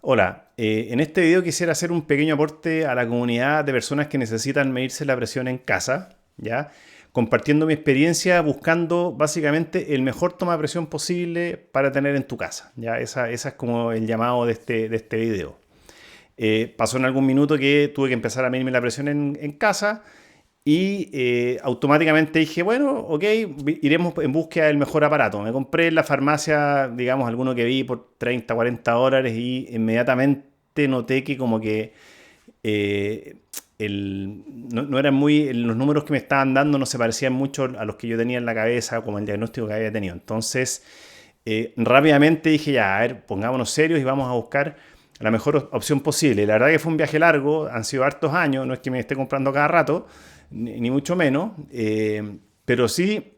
Hola, en este video quisiera hacer un pequeño aporte a la comunidad de personas que necesitan medirse la presión en casa, ¿ya? Compartiendo mi experiencia buscando básicamente el mejor toma de presión posible para tener en tu casa, ¿ya? Esa es como el llamado de este video. Pasó en algún minuto que tuve que empezar a medirme la presión en casa y automáticamente dije, bueno, ok, iremos en búsqueda del mejor aparato. Me compré en la farmacia, digamos, alguno que vi por 30, $40 y inmediatamente noté que como que eh, no eran muy, los números que me estaban dando no se parecían mucho a los que yo tenía en la cabeza, como el diagnóstico que había tenido. Entonces, rápidamente dije, ya, a ver, pongámonos serios y vamos a buscar la mejor opción posible. La verdad que fue un viaje largo, han sido hartos años, no es que me esté comprando cada rato, ni mucho menos, pero sí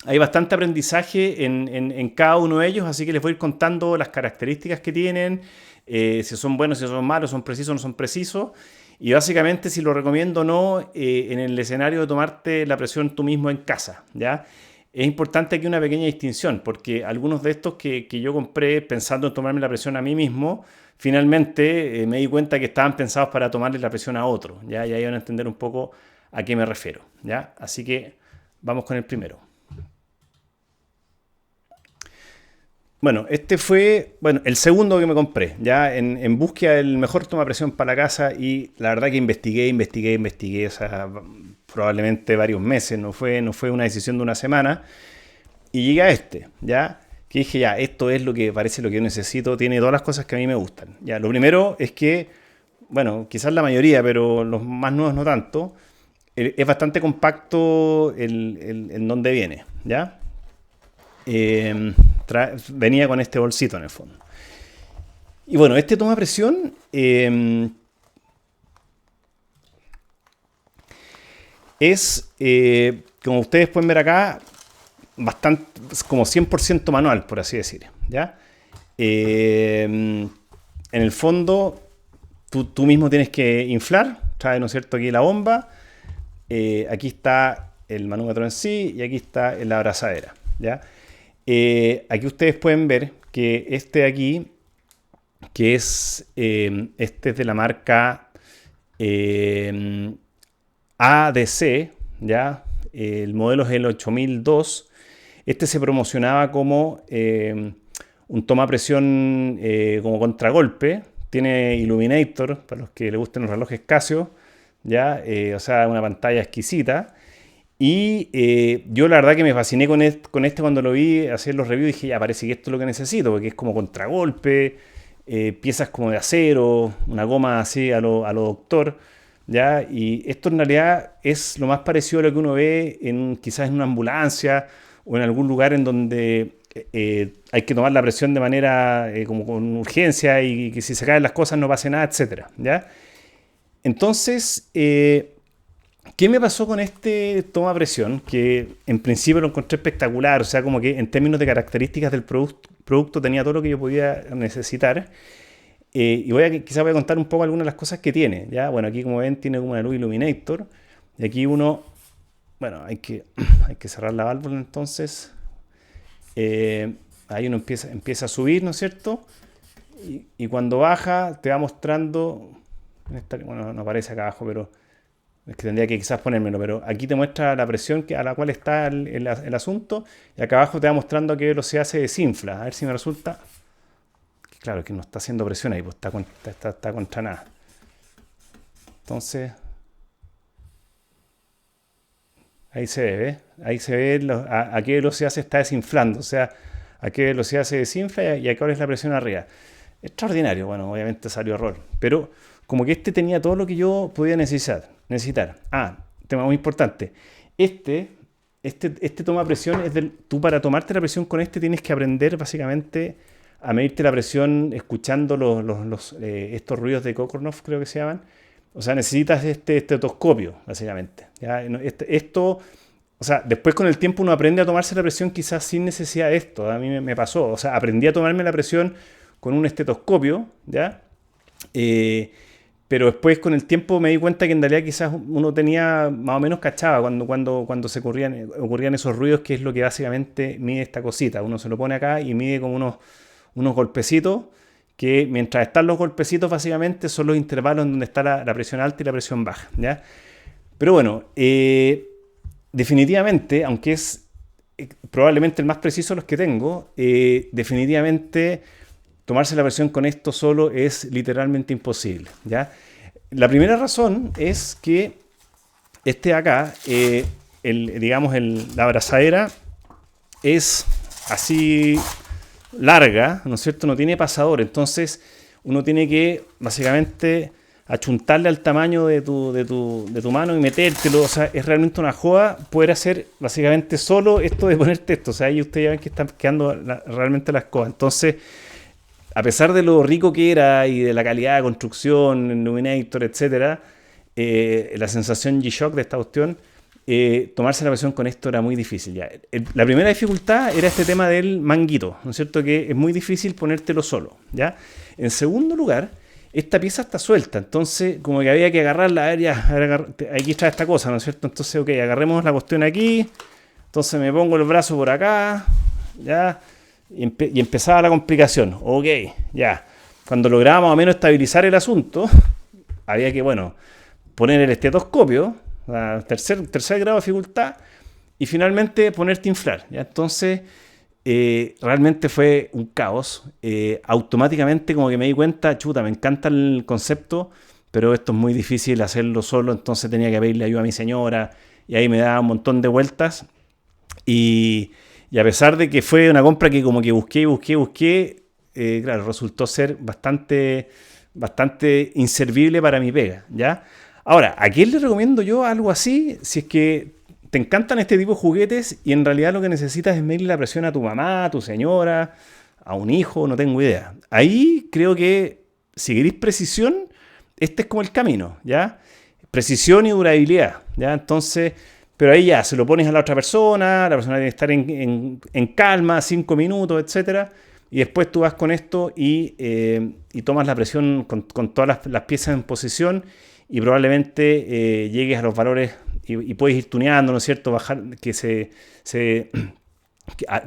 hay bastante aprendizaje en cada uno de ellos, así que les voy a ir contando las características que tienen, si son buenos, si son malos, son precisos o no son precisos, y básicamente si lo recomiendo o no en el escenario de tomarte la presión tú mismo en casa, ¿ya? Es importante aquí una pequeña distinción, porque algunos de estos que yo compré pensando en tomarme la presión a mí mismo, finalmente me di cuenta que estaban pensados para tomarle la presión a otro, ¿ya? Y ahí van a entender un poco a qué me refiero, ¿ya? Así que vamos con el primero. Bueno, este fue, bueno, el segundo que me compré, ya en búsqueda del mejor toma presión para la casa y la verdad que investigué, o sea, probablemente varios meses, no fue una decisión de una semana y llegué a este, ya, que dije, ya, esto es lo que parece lo que yo necesito, tiene todas las cosas que a mí me gustan, ya, lo primero es que, bueno, quizás la mayoría, pero los más nuevos no tanto, es bastante compacto en donde viene, ¿ya? Venía con este bolsito en el fondo. Y bueno, este toma presión como ustedes pueden ver acá, bastante, es como 100% manual, por así decir, ¿ya? En el fondo, tú mismo tienes que inflar, trae, ¿no es cierto?, aquí la bomba, aquí está el manómetro en sí y aquí está la abrazadera, ¿ya? Aquí ustedes pueden ver que este de aquí, que este es de la marca ADC, ¿ya? El modelo es el 8002. Este se promocionaba como un toma presión como contragolpe. Tiene Illuminator, para los que les gusten los relojes Casio, ¿ya? O sea, una pantalla exquisita. Y yo la verdad que me fasciné con este cuando lo vi hacer los reviews. Dije, ya, parece que esto es lo que necesito, porque es como contragolpe, piezas como de acero, una goma así a lo doctor, ¿ya? Y esto en realidad es lo más parecido a lo que uno ve quizás en una ambulancia o en algún lugar en donde hay que tomar la presión de manera como con urgencia y que si se caen las cosas no pase nada, etcétera, ¿ya? Entonces, ¿qué me pasó con este toma presión? Que en principio lo encontré espectacular, o sea, como que en términos de características del producto tenía todo lo que yo podía necesitar. Y quizás voy a contar un poco algunas de las cosas que tiene, ¿ya? Bueno, aquí como ven tiene como una luz Illuminator. Y aquí bueno, hay que cerrar la válvula entonces. Ahí uno empieza a subir, ¿no es cierto? Y cuando baja te va mostrando, bueno, no aparece acá abajo, pero es que tendría que quizás ponérmelo, pero aquí te muestra la presión a la cual está el asunto y acá abajo te va mostrando a qué velocidad se desinfla. A ver si me resulta. Claro, que no está haciendo presión ahí, pues está contra nada. Entonces, ahí se ve, ¿ves? Ahí se ve a qué velocidad se está desinflando, o sea, a qué velocidad se desinfla y a qué hora es la presión arriba. Extraordinario, bueno, obviamente salió error, pero como que este tenía todo lo que yo podía necesitar. Ah, tema muy importante. Este, este toma presión tú para tomarte la presión con este tienes que aprender básicamente a medirte la presión escuchando estos ruidos de Kokornov, creo que se llaman. O sea, necesitas este estetoscopio, básicamente. ¿Ya? Esto, o sea, después con el tiempo uno aprende a tomarse la presión quizás sin necesidad de esto. A mí me pasó. O sea, aprendí a tomarme la presión con un estetoscopio, ¿ya? Pero después con el tiempo me di cuenta que en realidad quizás uno tenía más o menos cachaba cuando ocurrían esos ruidos, que es lo que básicamente mide esta cosita. Uno se lo pone acá y mide como unos golpecitos que mientras están los golpecitos, básicamente son los intervalos en donde está la presión alta y la presión baja, ¿ya? Pero bueno, definitivamente, aunque es probablemente el más preciso de los que tengo, definitivamente tomarse la presión con esto solo es literalmente imposible, ¿ya? La primera razón es que este de acá, digamos, la abrazadera es así larga, ¿no es cierto? No tiene pasador, entonces uno tiene que básicamente achuntarle al tamaño de tu mano y metértelo. O sea, es realmente una joda poder hacer básicamente solo esto de ponerte esto. O sea, ahí ustedes ya ven que están quedando realmente las cosas. Entonces, a pesar de lo rico que era y de la calidad de construcción, Illuminator, etcétera, la sensación G-Shock de esta cuestión, tomarse la presión con esto era muy difícil. Ya. La primera dificultad era este tema del manguito, ¿no es cierto? Que es muy difícil ponértelo solo, ¿ya? En segundo lugar, esta pieza está suelta, entonces como que había que agarrarla, a ver, ya, a ver, aquí está esta cosa, ¿no es cierto? Entonces, ok, agarremos la cuestión aquí, entonces me pongo el brazo por acá, ¿ya? Y empezaba la complicación, ok, ya. Cuando lograba más o menos estabilizar el asunto, había que, bueno, poner el estetoscopio, tercer grado de dificultad, y finalmente ponerte a inflar, ¿ya? Entonces, realmente fue un caos. Automáticamente como que me di cuenta, chuta, me encanta el concepto, pero esto es muy difícil hacerlo solo, entonces tenía que pedirle ayuda a mi señora, y ahí me daba un montón de vueltas, y a pesar de que fue una compra que como que busqué, claro, resultó ser bastante inservible para mi pega, ¿ya? Ahora, ¿a quién le recomiendo yo algo así? Si es que te encantan este tipo de juguetes y en realidad lo que necesitas es medirle la presión a tu mamá, a tu señora, a un hijo, no tengo idea. Ahí creo que si queréis precisión, este es como el camino, ¿ya? Precisión y durabilidad, ¿ya? Entonces, pero ahí ya, se lo pones a la persona tiene que estar en calma, 5 minutos, etcétera. Y después tú vas con esto y tomas la presión con todas las piezas en posición y probablemente llegues a los valores y puedes ir tuneando, ¿no es cierto? Bajar,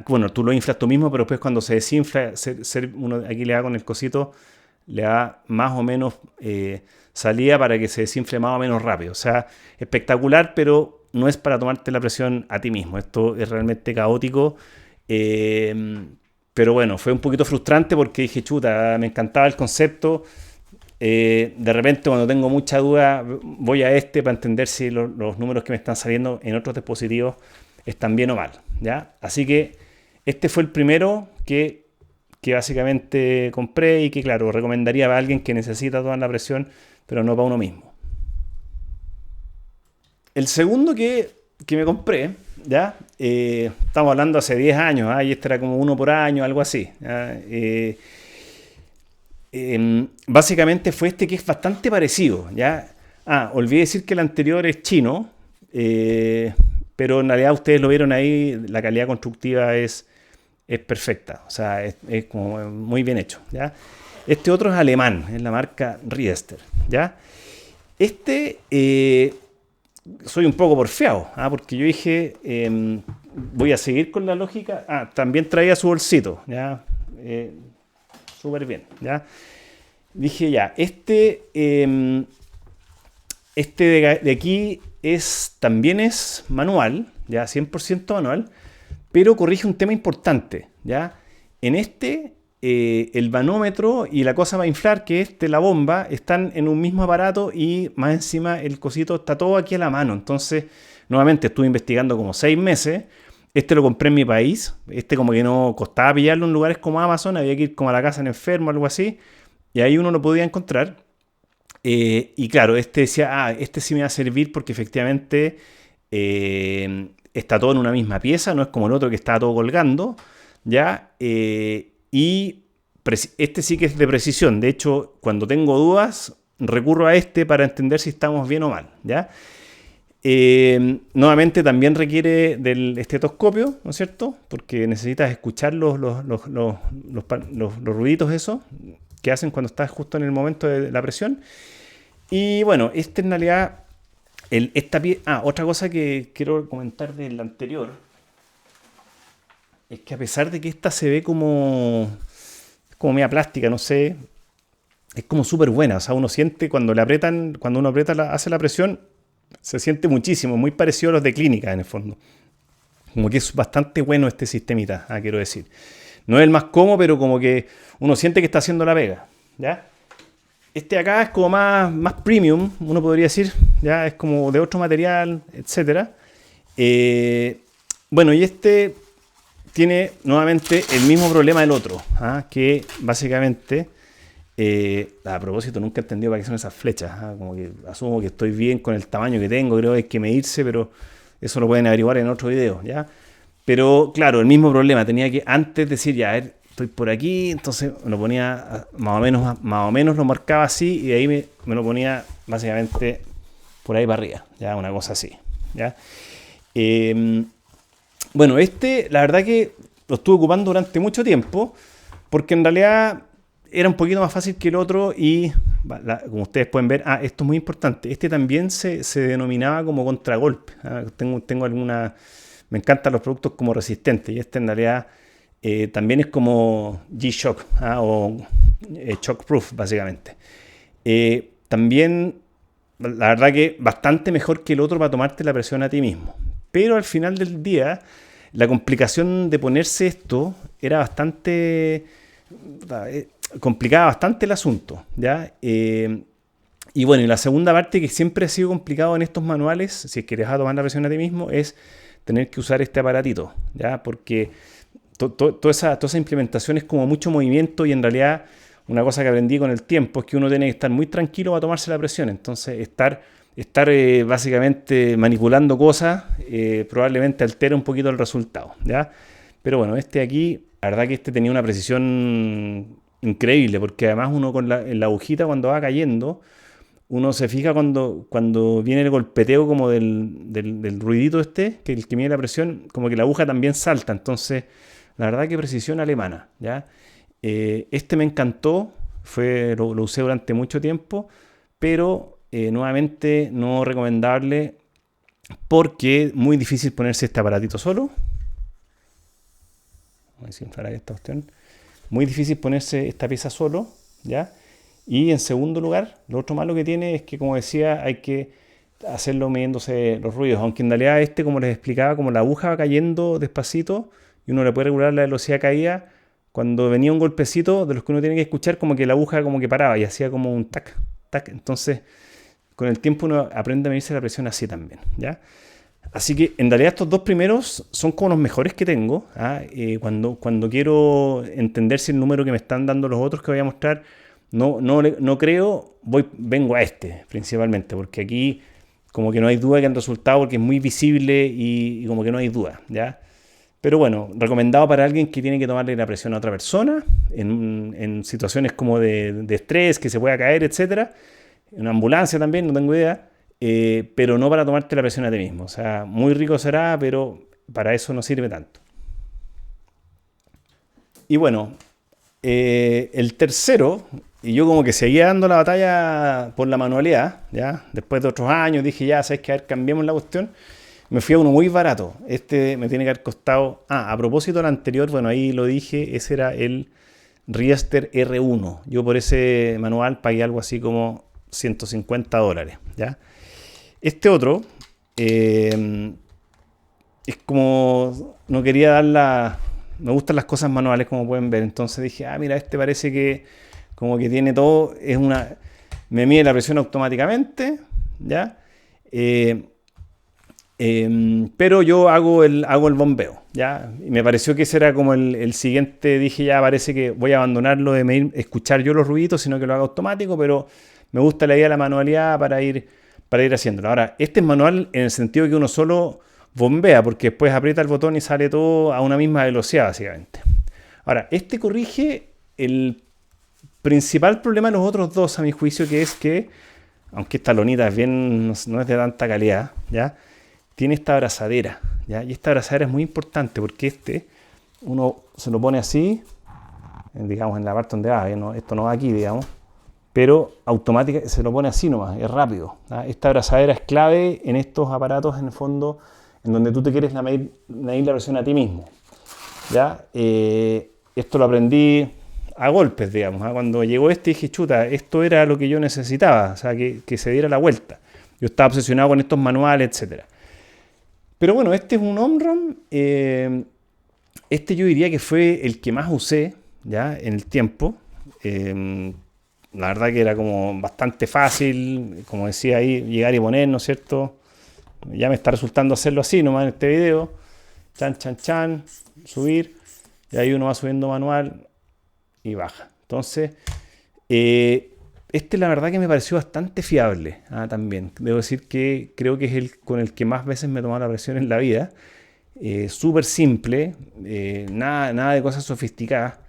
bueno, tú lo inflas tú mismo, pero después cuando se desinfla, uno aquí le da con el cosito, le da más o menos salida para que se desinfle más o menos rápido. O sea, espectacular, pero no es para tomarte la presión a ti mismo. Esto es realmente caótico. Pero bueno, fue un poquito frustrante porque dije, chuta, me encantaba el concepto. De repente cuando tengo mucha duda voy a este para entender si los números que me están saliendo en otros dispositivos están bien o mal, ¿ya? Así que este fue el primero que básicamente compré y que claro, recomendaría a alguien que necesita tomar la presión pero no para uno mismo. El segundo que me compré, ¿ya? Estamos hablando hace 10 años, y este era como uno por año, algo así, ¿ya? Básicamente fue este que es bastante parecido, ¿ya? Olvidé decir que el anterior es chino, pero en realidad ustedes lo vieron ahí, la calidad constructiva es perfecta, o sea, es como muy bien hecho, ¿ya? Este otro es alemán, es la marca Riester, ¿ya? Este, soy un poco porfiado, porque yo dije, voy a seguir con la lógica, también traía su bolsito, ¿ya? Súper bien, ¿ya? Dije ya, de aquí también es manual, ya 100% manual, pero corrige un tema importante, ¿ya? En el manómetro y la cosa para inflar, que es la bomba, están en un mismo aparato y más encima el cosito está todo aquí a la mano. Entonces, nuevamente estuve investigando como 6 meses. Lo compré en mi país. Como que no costaba pillarlo en lugares como Amazon. Había que ir como a la casa en enfermo, algo así. Y ahí uno lo podía encontrar. Y claro, decía, este sí me va a servir porque efectivamente está todo en una misma pieza. No es como el otro que está todo colgando. ¿Ya? Y este sí que es de precisión. De hecho, cuando tengo dudas, recurro a para entender si estamos bien o mal, ¿ya? Nuevamente también requiere del estetoscopio, ¿no es cierto? Porque necesitas escuchar los ruiditos esos que hacen cuando estás justo en el momento de la presión. Y bueno, en realidad, otra cosa que quiero comentar del anterior es que a pesar de que esta se ve como como media plástica, no sé, es como súper buena. O sea, uno siente cuando le apretan, cuando uno aprieta, hace la presión, se siente muchísimo, muy parecido a los de clínica en el fondo. Como que es bastante bueno este sistemita, quiero decir. No es el más cómodo, pero como que uno siente que está haciendo la pega, ¿ya? Este acá es como más premium, uno podría decir, ya es como de otro material, etcétera. Bueno, y este tiene nuevamente el mismo problema del otro, que básicamente, a propósito, nunca he entendido para qué son esas flechas, como que asumo que estoy bien con el tamaño que tengo, creo que hay que medirse, pero eso lo pueden averiguar en otro video, ¿ya? Pero claro, el mismo problema, tenía que antes decir, ya, a ver, estoy por aquí, entonces me lo ponía más o menos lo marcaba así y de ahí me lo ponía básicamente por ahí para arriba, ya, una cosa así, ¿ya? Bueno, la verdad que lo estuve ocupando durante mucho tiempo, porque en realidad era un poquito más fácil que el otro y, como ustedes pueden ver, esto es muy importante, este también se denominaba como contragolpe. Tengo alguna, me encantan los productos como resistentes y este en realidad también es como G-Shock o Shockproof básicamente. También, la verdad que bastante mejor que el otro para tomarte la presión a ti mismo. Pero al final del día, la complicación de ponerse esto era bastante... complicaba bastante el asunto, ¿ya? Y bueno, y la segunda parte que siempre ha sido complicado en estos manuales, si es que te vas a tomar la presión a ti mismo, es tener que usar este aparatito, ¿ya? Porque toda esa implementación es como mucho movimiento y en realidad una cosa que aprendí con el tiempo es que uno tiene que estar muy tranquilo para tomarse la presión. Entonces, estar básicamente manipulando cosas probablemente altera un poquito el resultado, ¿ya? Pero bueno, este aquí, la verdad que este tenía una precisión increíble, porque además uno en la agujita cuando va cayendo, uno se fija cuando viene el golpeteo como del ruidito que el que mide la presión, como que la aguja también salta. Entonces, la verdad que precisión alemana, ¿ya? Este me encantó, lo usé durante mucho tiempo, pero nuevamente no recomendable porque es muy difícil ponerse este aparatito solo. Voy a desinflar esta cuestión. Muy difícil ponerse esta pieza solo, ¿ya? Y en segundo lugar, lo otro malo que tiene es que, como decía, hay que hacerlo midiéndose los ruidos, aunque en realidad como les explicaba, como la aguja va cayendo despacito y uno le puede regular la velocidad de caída, cuando venía un golpecito de los que uno tiene que escuchar, como que la aguja como que paraba y hacía como un tac, tac. Entonces, con el tiempo uno aprende a medirse la presión así también, ¿ya? Así que en realidad estos dos primeros son como los mejores que tengo. Cuando quiero entender si el número que me están dando los otros que voy a mostrar no creo, vengo a este principalmente, porque aquí como que no hay duda que han resultado, porque es muy visible y como que no hay duda, ¿ya? Pero bueno, recomendado para alguien que tiene que tomarle la presión a otra persona, en situaciones como de estrés, que se pueda caer, etcétera. En una ambulancia también, no tengo idea. Pero no para tomarte la presión a ti mismo. O sea, muy rico será, pero para eso no sirve tanto. Y bueno, el tercero, y yo como que seguía dando la batalla por la manualidad, ¿ya? Después de otros años dije, ya, ¿sabes qué? A ver, cambiemos la cuestión. Me fui a uno muy barato. Este me tiene que haber costado... a propósito del anterior, bueno, ahí lo dije, ese era el Riester R1. Yo por ese manual pagué algo así como $150, ¿ya? Este otro es como... No quería me gustan las cosas manuales, como pueden ver. Entonces dije, mira, este parece que como que tiene todo... me mide la presión automáticamente, ¿ya? Pero yo hago el bombeo, ¿ya? Y me pareció que ese era como el siguiente. Dije, ya parece que voy a abandonarlo de escuchar yo los ruiditos, sino que lo haga automático, pero me gusta la idea de la manualidad para ir haciéndolo. Ahora, este es manual en el sentido de que uno solo bombea, porque después aprieta el botón y sale todo a una misma velocidad, básicamente. Ahora, este corrige el principal problema de los otros dos, a mi juicio, que es que, aunque esta lonita no es de tanta calidad, ¿ya? Tiene esta abrazadera, ¿ya? Y esta abrazadera es muy importante porque uno se lo pone así, digamos en la parte donde va, esto no va aquí, digamos, pero automáticamente se lo pone así nomás, es rápido, ¿ya? Esta abrazadera es clave en estos aparatos, en el fondo, en donde tú te quieres medir la presión a ti mismo, ¿ya? Esto lo aprendí a golpes, digamos. Cuando llegó este dije, chuta, esto era lo que yo necesitaba, o sea, que se diera la vuelta. Yo estaba obsesionado con estos manuales, etcétera. Pero bueno, este es un Omron. Este yo diría que fue el que más usé ya en el tiempo. La verdad que era como bastante fácil, como decía ahí, llegar y poner, ¿no es cierto? Ya me está resultando hacerlo así nomás en este video. Chan, chan, chan, subir. Y ahí uno va subiendo manual y baja. Entonces, este la verdad que me pareció bastante fiable también. Debo decir que creo que es el con el que más veces me he tomado la presión en la vida. Súper simple, nada de cosas sofisticadas.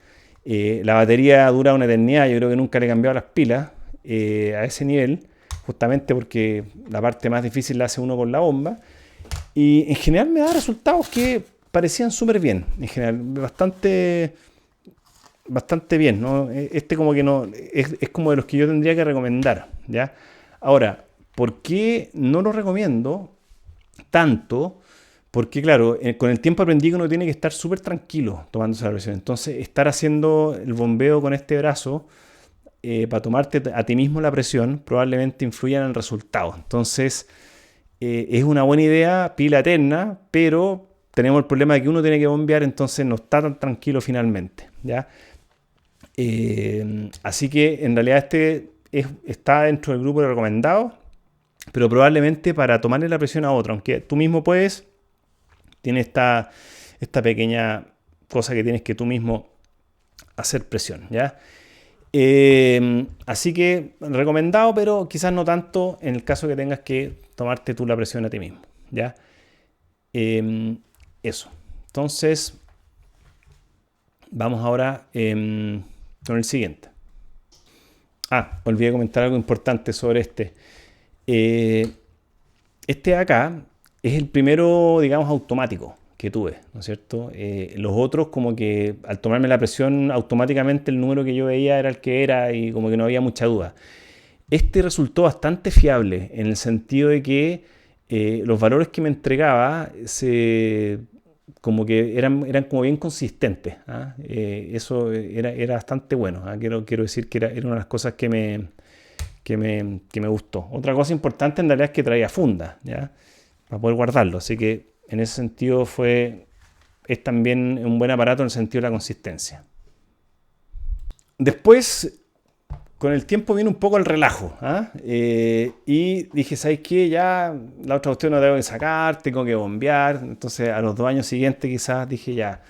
La batería dura una eternidad, yo creo que nunca le he cambiado las pilas a ese nivel, justamente porque la parte más difícil la hace uno con la bomba. Y en general me da resultados que parecían súper bien, en general, bastante bien, ¿no? Este como que no, es como de los que yo tendría que recomendar, ¿ya? Ahora, ¿por qué no lo recomiendo tanto? Porque claro, con el tiempo aprendí que uno tiene que estar súper tranquilo tomando esa presión. Entonces, estar haciendo el bombeo con este brazo para tomarte a ti mismo la presión probablemente influya en el resultado. Entonces, es una buena idea, pila eterna, pero tenemos el problema de que uno tiene que bombear, entonces no está tan tranquilo finalmente, ¿ya? Así que en realidad está dentro del grupo de recomendados, pero probablemente para tomarle la presión a otro, aunque tú mismo puedes. Tiene esta pequeña cosa que tienes que tú mismo hacer presión, ¿ya? Así que recomendado, pero quizás no tanto en el caso que tengas que tomarte tú la presión a ti mismo, ¿ya? Eso. Entonces, vamos ahora con el siguiente. Olvidé comentar algo importante sobre este. Este de acá es el primero, digamos, automático que tuve, ¿no es cierto? Los otros como que al tomarme la presión automáticamente el número que yo veía era el que era y como que no había mucha duda. Este resultó bastante fiable en el sentido de que los valores que me entregaba como que eran como bien consistentes. Eso era bastante bueno. Quiero decir que era una de las cosas que me gustó. Otra cosa importante en realidad es que traía funda, ¿ya? Para poder guardarlo. Así que en ese sentido es también un buen aparato en el sentido de la consistencia. Después, con el tiempo viene un poco el relajo. Y dije, ¿sabes qué? Ya la otra cuestión no tengo que sacar, tengo que bombear. Entonces a los 2 años siguientes quizás dije, ya,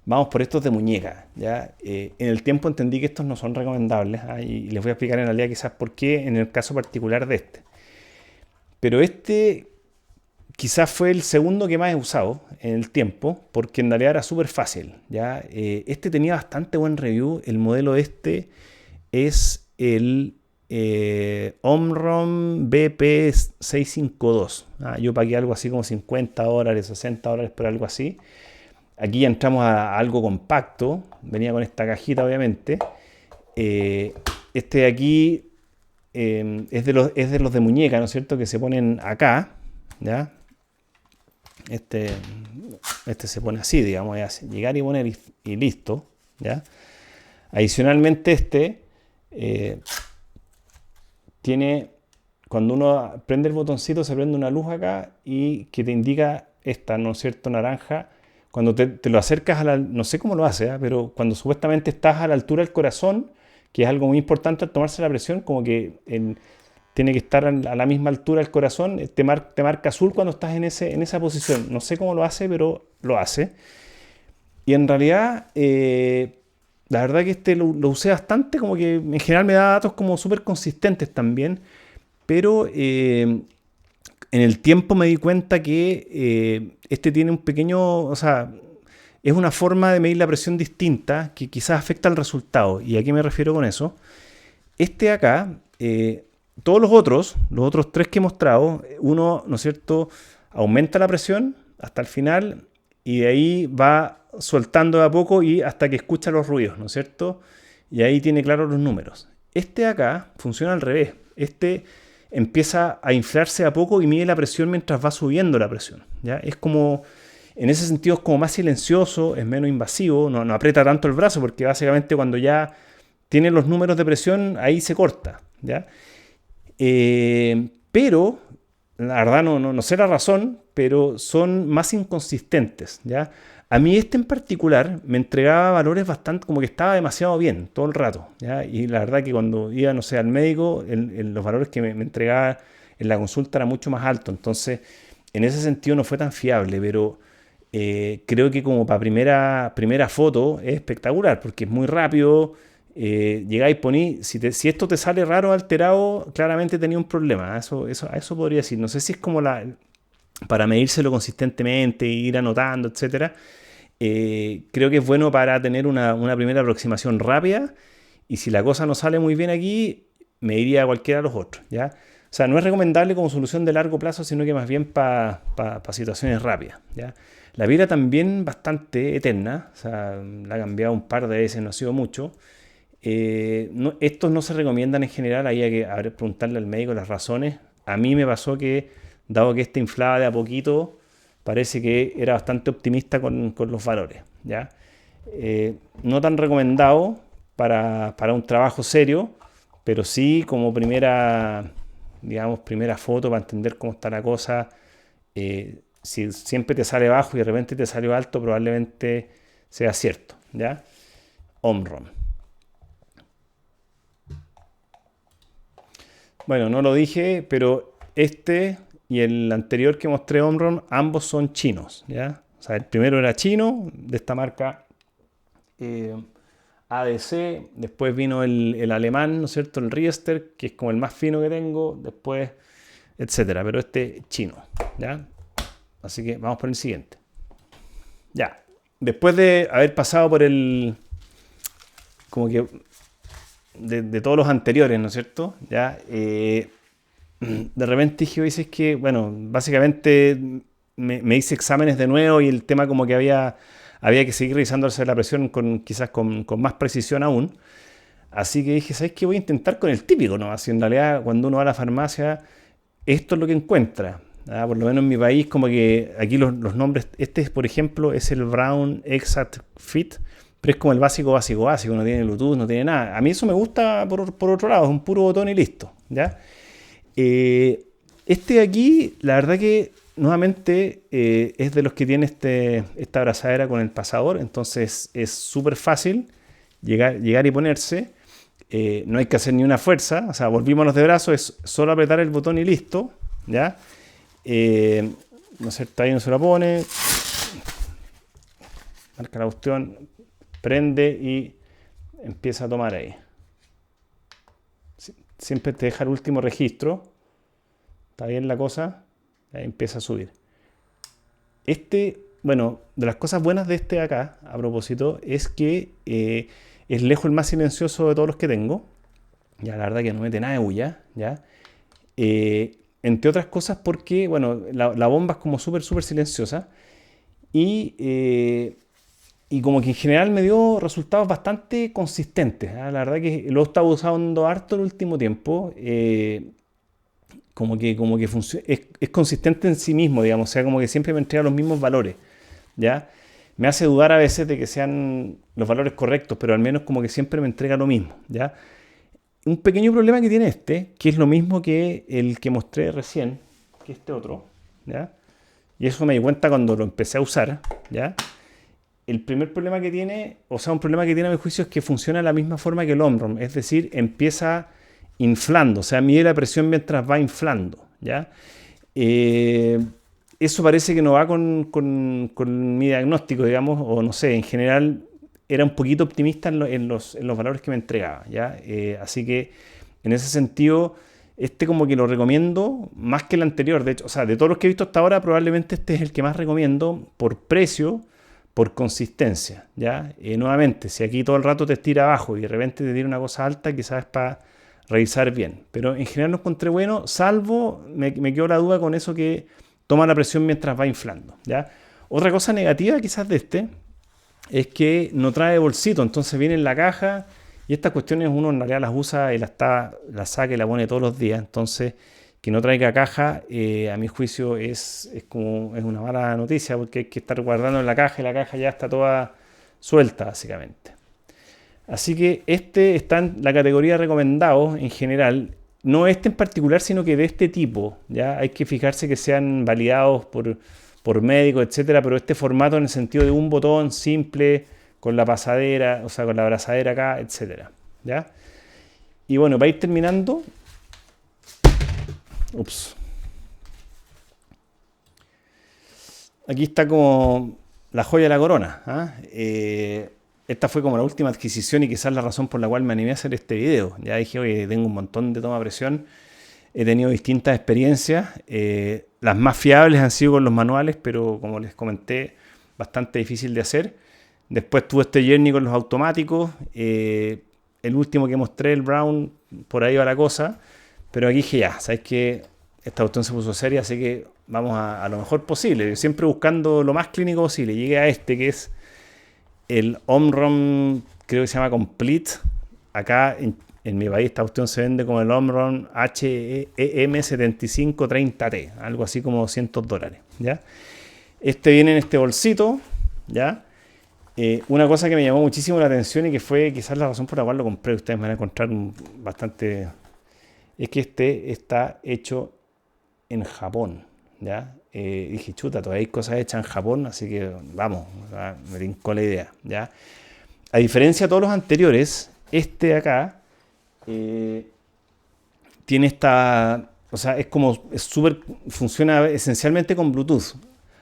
vamos por estos de muñeca, ¿ya? En el tiempo entendí que estos no son recomendables, y les voy a explicar en realidad quizás por qué en el caso particular de este. Pero este quizás fue el segundo que más he usado en el tiempo, porque en realidad era súper fácil, ¿ya? Este tenía bastante buen review. El modelo este es el Omron BP652. Yo pagué algo así como $50, $60 por algo así. Aquí ya entramos a algo compacto. Venía con esta cajita, obviamente. Este de aquí es de los de muñeca, ¿no es cierto? Que se ponen acá, ¿ya? Este se pone así, digamos, es llegar y poner y listo, ¿ya? Adicionalmente tiene, cuando uno prende el botoncito se prende una luz acá y que te indica esta, ¿no es cierto?, naranja. Cuando te lo acercas no sé cómo lo hace, pero cuando supuestamente estás a la altura del corazón, que es algo muy importante al tomarse la presión, como que tiene que estar a la misma altura del corazón, te marca azul cuando estás en esa posición. No sé cómo lo hace, pero lo hace. Y en realidad, la verdad que lo usé bastante, como que en general me da datos como súper consistentes también, pero en el tiempo me di cuenta que este tiene un pequeño, o sea, es una forma de medir la presión distinta que quizás afecta al resultado. ¿Y a qué me refiero con eso? Este de acá, todos los otros 3 que he mostrado, uno, ¿no es cierto?, aumenta la presión hasta el final y de ahí va soltando de a poco y hasta que escucha los ruidos, ¿no es cierto? Y ahí tiene claros los números. Este de acá funciona al revés. Este empieza a inflarse a poco y mide la presión mientras va subiendo la presión, ¿ya? Es como En ese sentido es como más silencioso, es menos invasivo, no aprieta tanto el brazo porque básicamente cuando ya tiene los números de presión ahí se corta, ¿ya? Pero, la verdad no sé la razón, pero son más inconsistentes, ¿ya? A mí este en particular me entregaba valores bastante, como que estaba demasiado bien todo el rato, ¿ya? Y la verdad que cuando iba, no sé, al médico, los valores que me entregaba en la consulta eran mucho más altos. Entonces, en ese sentido no fue tan fiable, pero creo que como para primera foto es espectacular, porque es muy rápido. Llegáis, poní, si esto te sale raro, alterado, claramente tenía un problema. A eso podría decir. No sé si es como para medírselo consistentemente, ir anotando, etcétera. Creo que es bueno para tener una primera aproximación rápida. Y si la cosa no sale muy bien aquí, me iría a cualquiera de los otros, ¿ya? O sea, no es recomendable como solución de largo plazo, sino que más bien para situaciones rápidas, ¿ya? La vida también bastante eterna, o sea, la ha cambiado un par de veces, no ha sido mucho. Estos no se recomiendan en general, ahí hay que preguntarle al médico las razones. A mí me pasó que, dado que este inflaba de a poquito, parece que era bastante optimista con los valores, ¿ya? No tan recomendado para un trabajo serio, pero sí como primera foto para entender cómo está la cosa. Si siempre te sale bajo y de repente te salió alto, probablemente sea cierto, ¿ya? Omron. Bueno, no lo dije, pero este y el anterior que mostré, Omron, ambos son chinos, ¿ya? O sea, el primero era chino, de esta marca ADC, después vino el alemán, ¿no es cierto? El Riester, que es como el más fino que tengo, después, etcétera, pero este chino, ¿ya? Así que vamos por el siguiente. Ya, después de haber pasado por como que de todos los anteriores, ¿no es cierto? Ya, de repente dije, oye, es que, bueno, básicamente me hice exámenes de nuevo y el tema como que había que seguir revisándose la presión quizás con más precisión aún. Así que dije, ¿sabes qué? Voy a intentar con el típico, ¿no? Así en realidad cuando uno va a la farmacia, esto es lo que encuentra. Por lo menos en mi país, como que aquí los nombres, este por ejemplo es el Brown Exact Fit, pero es como el básico, no tiene Bluetooth, no tiene nada. A mí eso me gusta por otro lado, es un puro botón y listo, ¿ya? Este de aquí, la verdad que nuevamente es de los que tiene esta abrazadera con el pasador, entonces es súper fácil llegar y ponerse. No hay que hacer ni una fuerza, o sea, volvimos los de brazos, es solo apretar el botón y listo, ¿ya? No sé, ahí no se la pone, marca la cuestión, prende y empieza a tomar ahí. Siempre te deja el último registro, está bien la cosa, ahí empieza a subir. Bueno, de las cosas buenas de este de acá, a propósito, es que es lejos el más silencioso de todos los que tengo. Ya, la verdad que no mete nada de bulla, ¿ya? Entre otras cosas porque, bueno, la bomba es como súper silenciosa y como que en general me dio resultados bastante consistentes, ¿eh? La verdad que lo he estado usando harto el último tiempo. Como que es consistente en sí mismo, digamos, o sea, como que siempre me entrega los mismos valores, ¿ya? Me hace dudar a veces de que sean los valores correctos, pero al menos como que siempre me entrega lo mismo, ¿ya? Un pequeño problema que tiene que es lo mismo que el que mostré recién, que este otro, ¿ya? Y eso me di cuenta cuando lo empecé a usar, ¿ya? El primer problema que tiene, o sea, un problema que tiene a mi juicio es que funciona de la misma forma que el Omron, es decir, empieza inflando, o sea, mide la presión mientras va inflando, ¿ya? Eso parece que no va con mi diagnóstico, digamos, o no sé, en general era un poquito optimista en los valores que me entregaba, ¿ya? Así que en ese sentido, este como que lo recomiendo más que el anterior, de hecho, o sea, de todos los que he visto hasta ahora, probablemente este es el que más recomiendo por precio, por consistencia, ¿ya? Nuevamente, si aquí todo el rato te estira abajo y de repente te tira una cosa alta, quizás es para revisar bien. Pero en general lo encontré bueno, salvo me quedó la duda con eso que toma la presión mientras va inflando, ¿ya? Otra cosa negativa quizás de este es que no trae bolsito, entonces viene en la caja y estas cuestiones uno en realidad las usa y las saca y la pone todos los días. Entonces que no traiga caja, a mi juicio es una mala noticia porque hay que estar guardando en la caja y la caja ya está toda suelta básicamente. Así que este está en la categoría recomendado en general, no este en particular, sino que de este tipo. Ya hay que fijarse que sean validados por médicos, etcétera, pero este formato en el sentido de un botón simple con la pasadera, o sea, con la abrazadera acá, etcétera. ¿Ya? Y bueno, para ir terminando, ups, aquí está como la joya de la corona. ¿Ah? Esta fue como la última adquisición y quizás la razón por la cual me animé a hacer este video. Ya dije, oye, tengo un montón de toma de presión, he tenido distintas experiencias, las más fiables han sido con los manuales, pero como les comenté, bastante difícil de hacer. Después tuve este journey con los automáticos, el último que mostré, el Brown, por ahí va la cosa, pero aquí dije ya, sabes que esta cuestión se puso seria, así que vamos a lo mejor posible, siempre buscando lo más clínico posible. Llegué a este que es el Omron, creo que se llama Complete. Acá en mi país esta cuestión se vende como el Omron HEM7530T, algo así como $200, ¿ya? Este viene en este bolsito, ¿ya? Una cosa que me llamó muchísimo la atención y que fue quizás la razón por la cual lo compré, ustedes me van a encontrar bastante, es que este está hecho en Japón, ¿ya? Dije, chuta, todavía hay cosas hechas en Japón, así que vamos, me tincó la idea, ¿ya? A diferencia de todos los anteriores, este de acá tiene esta, o sea, es súper, funciona esencialmente con Bluetooth.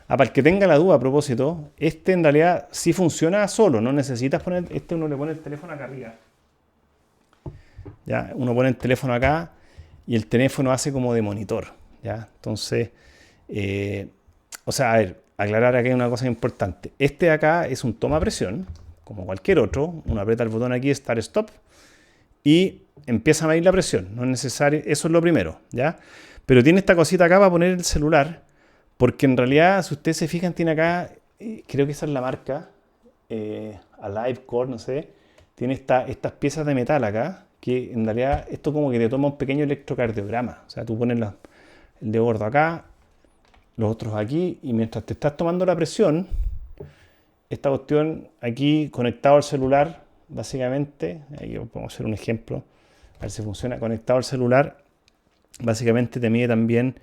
Para el que tenga la duda a propósito, este en realidad sí funciona solo, no necesitas poner, uno le pone el teléfono acá arriba. Ya, uno pone el teléfono acá y el teléfono hace como de monitor, ¿ya? Entonces, o sea, a ver, aclarar aquí una cosa importante. Este de acá es un toma presión, como cualquier otro. Uno aprieta el botón aquí, Start Stop, y empieza a medir la presión. No es necesario, eso es lo primero, ¿ya? Pero tiene esta cosita acá para poner el celular, porque en realidad, si ustedes se fijan, tiene acá, creo que esa es la marca, Alive Core, no sé, tiene estas piezas de metal acá, que en realidad esto como que te toma un pequeño electrocardiograma. O sea, tú pones el dedo gordo acá, los otros aquí, y mientras te estás tomando la presión, esta cuestión aquí conectado al celular, básicamente, aquí podemos hacer un ejemplo, a ver si funciona, conectado al celular, básicamente te mide también,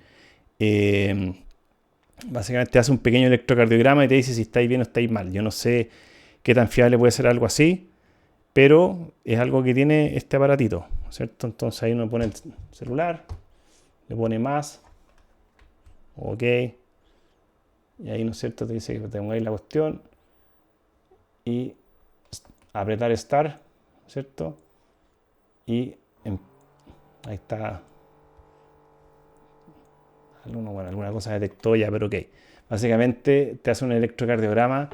básicamente te hace un pequeño electrocardiograma y te dice si estáis bien o estáis mal. Yo no sé qué tan fiable puede ser algo así, pero es algo que tiene este aparatito, ¿cierto? Entonces ahí uno pone el celular, le pone más, ok, y ahí, ¿no es cierto?, te dice que tengáis la cuestión y apretar Start, ¿cierto? Y ahí está. Alguna cosa detectó ya, pero ok. Básicamente te hace un electrocardiograma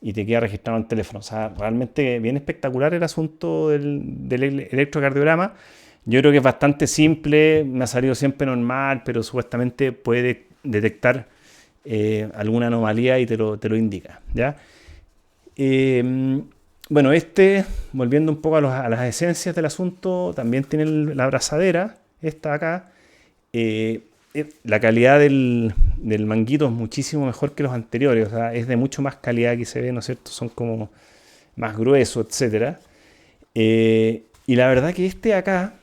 y te queda registrado en el teléfono. O sea, realmente bien espectacular el asunto del electrocardiograma. Yo creo que es bastante simple, me ha salido siempre normal, pero supuestamente puede detectar alguna anomalía y te lo indica, ¿ya? Bueno, volviendo un poco a las esencias del asunto, también tiene la abrazadera, esta acá. La calidad del manguito es muchísimo mejor que los anteriores, o sea, es de mucho más calidad que se ve, ¿no es cierto? Son como más gruesos, etcétera. Y la verdad que este acá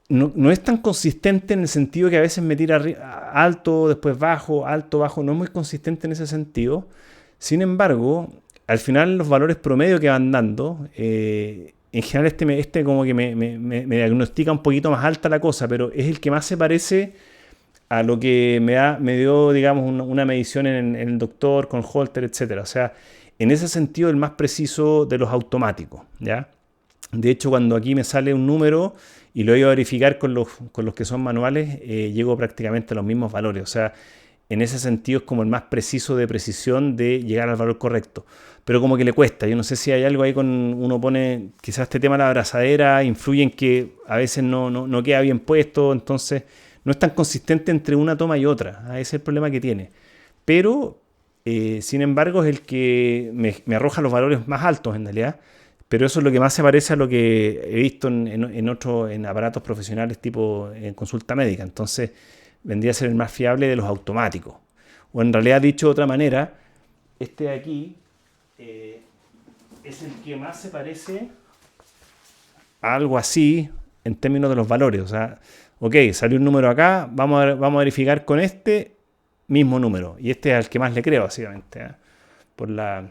no es tan consistente en el sentido que a veces me tira alto, después bajo, alto, bajo, no es muy consistente en ese sentido. Sin embargo, al final los valores promedio que van dando, en general este como que me diagnostica un poquito más alta la cosa, pero es el que más se parece a lo que me dio, digamos, una medición en el doctor con Holter, etcétera. O sea, en ese sentido el más preciso de los automáticos, ¿ya? De hecho, cuando aquí me sale un número y lo voy a verificar con los que son manuales, llego prácticamente a los mismos valores. O sea, en ese sentido es como el más preciso de precisión de llegar al valor correcto. Pero como que le cuesta. Yo no sé si hay algo ahí uno pone, quizás este tema de la abrazadera influye en que a veces no queda bien puesto, entonces no es tan consistente entre una toma y otra. Ese es el problema que tiene. Pero, sin embargo, es el que me arroja los valores más altos en realidad. Pero eso es lo que más se parece a lo que he visto en aparatos profesionales tipo en consulta médica. Entonces, vendría a ser el más fiable de los automáticos. O en realidad, dicho de otra manera, este de aquí es el que más se parece a algo así en términos de los valores. O sea, ok, salió un número acá, vamos a verificar con este mismo número. Y este es al que más le creo, básicamente, ¿eh? Por la,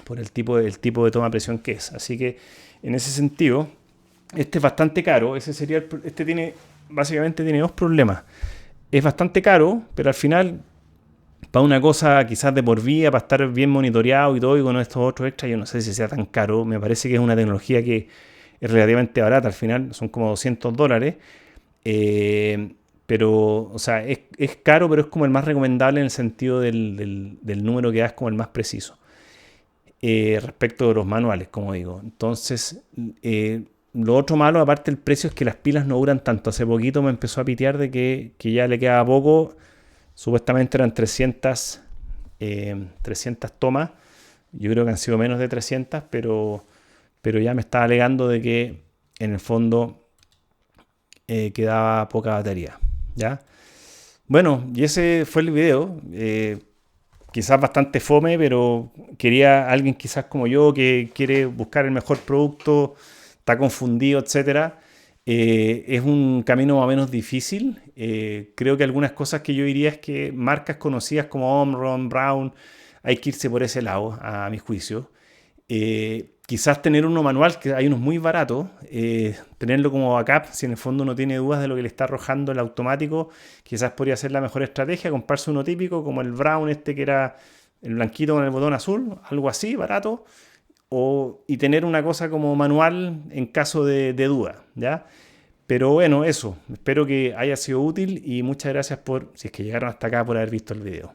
por el tipo de toma de presión que es. Así que, en ese sentido, este es bastante caro. Este básicamente tiene dos problemas. Es bastante caro, pero al final, para una cosa quizás de por vida, para estar bien monitoreado y todo, y con estos otros extras, yo no sé si sea tan caro. Me parece que es una tecnología que es relativamente barata. Al final son como $200. Eh, pero, o sea, es caro, pero es como el más recomendable en el sentido del número que da, es como el más preciso. Respecto de los manuales, como digo. Entonces, lo otro malo, aparte del precio, es que las pilas no duran tanto. Hace poquito me empezó a pitear de que ya le quedaba poco. Supuestamente eran 300 tomas. Yo creo que han sido menos de 300, pero ya me estaba alegando de que en el fondo quedaba poca batería. ¿Ya? Bueno, y ese fue el video. Quizás bastante fome, pero quería alguien quizás como yo que quiere buscar el mejor producto, está confundido, etcétera. Es un camino más o menos difícil. Creo que algunas cosas que yo diría es que marcas conocidas como Omron, Brown, hay que irse por ese lado, a mi juicio. Quizás tener uno manual, que hay unos muy baratos, tenerlo como backup, si en el fondo uno tiene dudas de lo que le está arrojando el automático, quizás podría ser la mejor estrategia, comprarse uno típico como el Brown este que era el blanquito con el botón azul, algo así, barato, y tener una cosa como manual en caso de duda, ¿ya? Pero bueno, eso, espero que haya sido útil y muchas gracias si es que llegaron hasta acá, por haber visto el video.